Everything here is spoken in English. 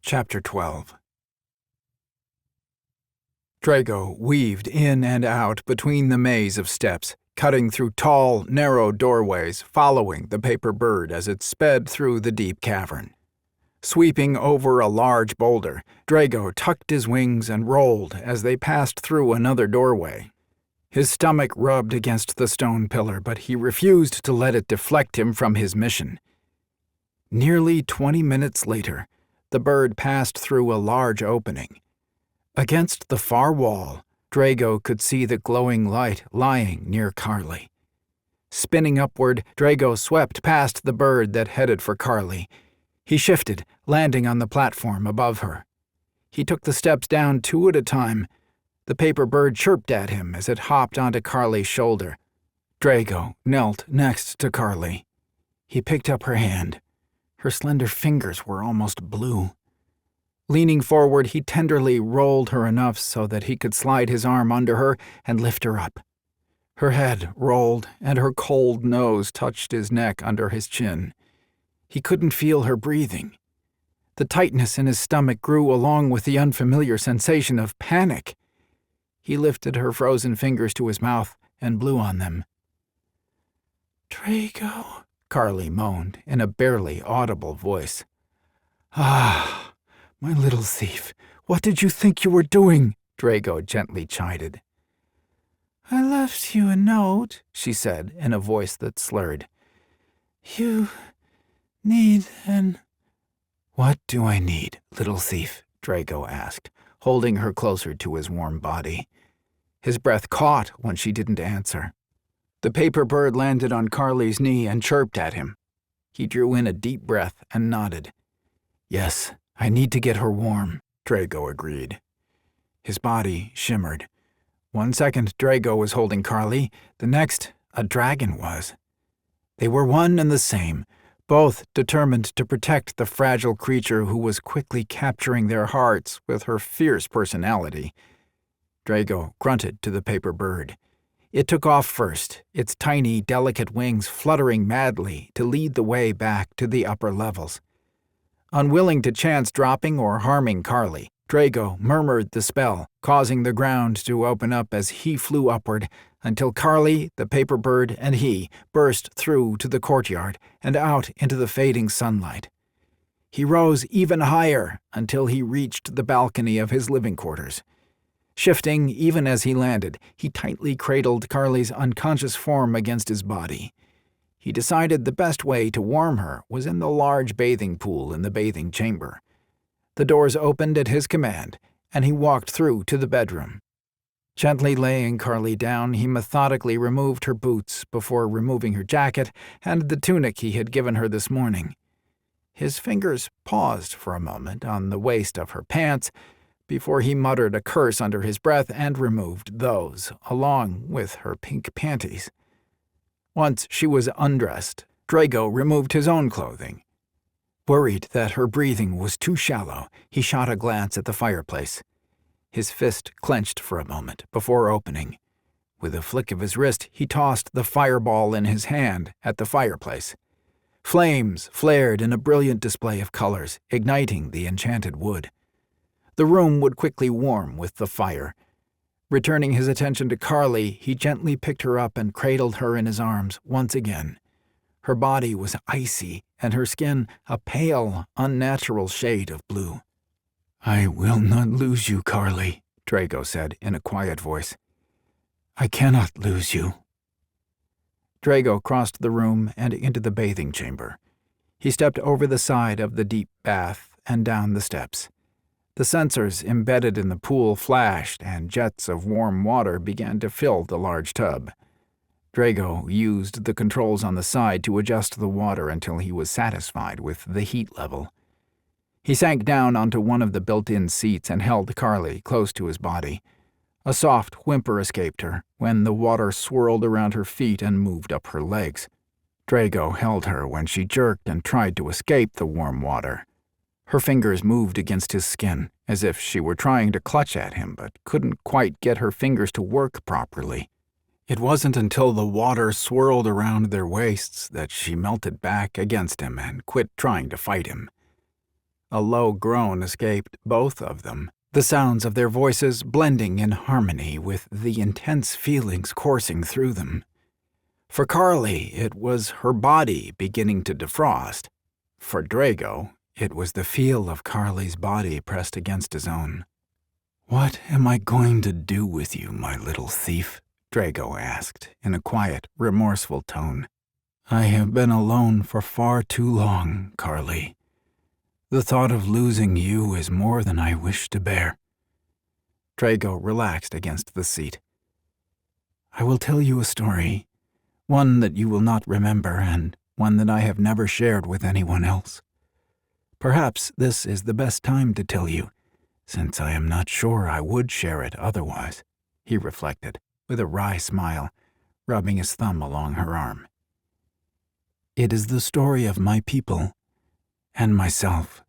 Chapter 12. Drago weaved in and out between the maze of steps, cutting through tall, narrow doorways, following the paper bird as it sped through the deep cavern. Sweeping over a large boulder, Drago tucked his wings and rolled as they passed through another doorway. His stomach rubbed against the stone pillar, but he refused to let it deflect him from his mission. Nearly 20 minutes later, the bird passed through a large opening. Against the far wall, Drago could see the glowing light lying near Carly. Spinning upward, Drago swept past the bird that headed for Carly. He shifted, landing on the platform above her. He took the steps down 2 at a time. The paper bird chirped at him as it hopped onto Carly's shoulder. Drago knelt next to Carly. He picked up her hand. Her slender fingers were almost blue. Leaning forward, he tenderly rolled her enough so that he could slide his arm under her and lift her up. Her head rolled, and her cold nose touched his neck under his chin. He couldn't feel her breathing. The tightness in his stomach grew along with the unfamiliar sensation of panic. He lifted her frozen fingers to his mouth and blew on them. "Drago," Carly moaned in a barely audible voice. "Ah, my little thief, what did you think you were doing?" Drago gently chided. "I left you a note," she said in a voice that slurred. "You need an—" "What do I need, little thief?" Drago asked, holding her closer to his warm body. His breath caught when she didn't answer. The paper bird landed on Carly's knee and chirped at him. He drew in a deep breath and nodded. "Yes, I need to get her warm," Drago agreed. His body shimmered. 1 second, Drago was holding Carly. The next, a dragon was. They were one and the same, both determined to protect the fragile creature who was quickly capturing their hearts with her fierce personality. Drago grunted to the paper bird. It took off first, its tiny, delicate wings fluttering madly to lead the way back to the upper levels. Unwilling to chance dropping or harming Carly, Drago murmured the spell, causing the ground to open up as he flew upward until Carly, the paper bird, and he burst through to the courtyard and out into the fading sunlight. He rose even higher until he reached the balcony of his living quarters. Shifting even as he landed, he tightly cradled Carly's unconscious form against his body. He decided the best way to warm her was in the large bathing pool in the bathing chamber. The doors opened at his command, and he walked through to the bedroom. Gently laying Carly down, he methodically removed her boots before removing her jacket and the tunic he had given her this morning. His fingers paused for a moment on the waist of her pants before he muttered a curse under his breath and removed those, along with her pink panties. Once she was undressed, Drago removed his own clothing. Worried that her breathing was too shallow, he shot a glance at the fireplace. His fist clenched for a moment before opening. With a flick of his wrist, he tossed the fireball in his hand at the fireplace. Flames flared in a brilliant display of colors, igniting the enchanted wood. The room would quickly warm with the fire. Returning his attention to Carly, he gently picked her up and cradled her in his arms once again. Her body was icy, and her skin a pale, unnatural shade of blue. "I will not lose you, Carly," Drago said in a quiet voice. "I cannot lose you." Drago crossed the room and into the bathing chamber. He stepped over the side of the deep bath and down the steps. The sensors embedded in the pool flashed, and jets of warm water began to fill the large tub. Drago used the controls on the side to adjust the water until he was satisfied with the heat level. He sank down onto one of the built-in seats and held Carly close to his body. A soft whimper escaped her when the water swirled around her feet and moved up her legs. Drago held her when she jerked and tried to escape the warm water. Her fingers moved against his skin, as if she were trying to clutch at him but couldn't quite get her fingers to work properly. It wasn't until the water swirled around their waists that she melted back against him and quit trying to fight him. A low groan escaped both of them, the sounds of their voices blending in harmony with the intense feelings coursing through them. For Carly, it was her body beginning to defrost. For Drago, it was the feel of Carly's body pressed against his own. "What am I going to do with you, my little thief?" Drago asked, in a quiet, remorseful tone. "I have been alone for far too long, Carly. The thought of losing you is more than I wish to bear." Drago relaxed against the seat. "I will tell you a story, one that you will not remember and one that I have never shared with anyone else. Perhaps this is the best time to tell you, since I am not sure I would share it otherwise," he reflected, with a wry smile, rubbing his thumb along her arm. "It is the story of my people and myself.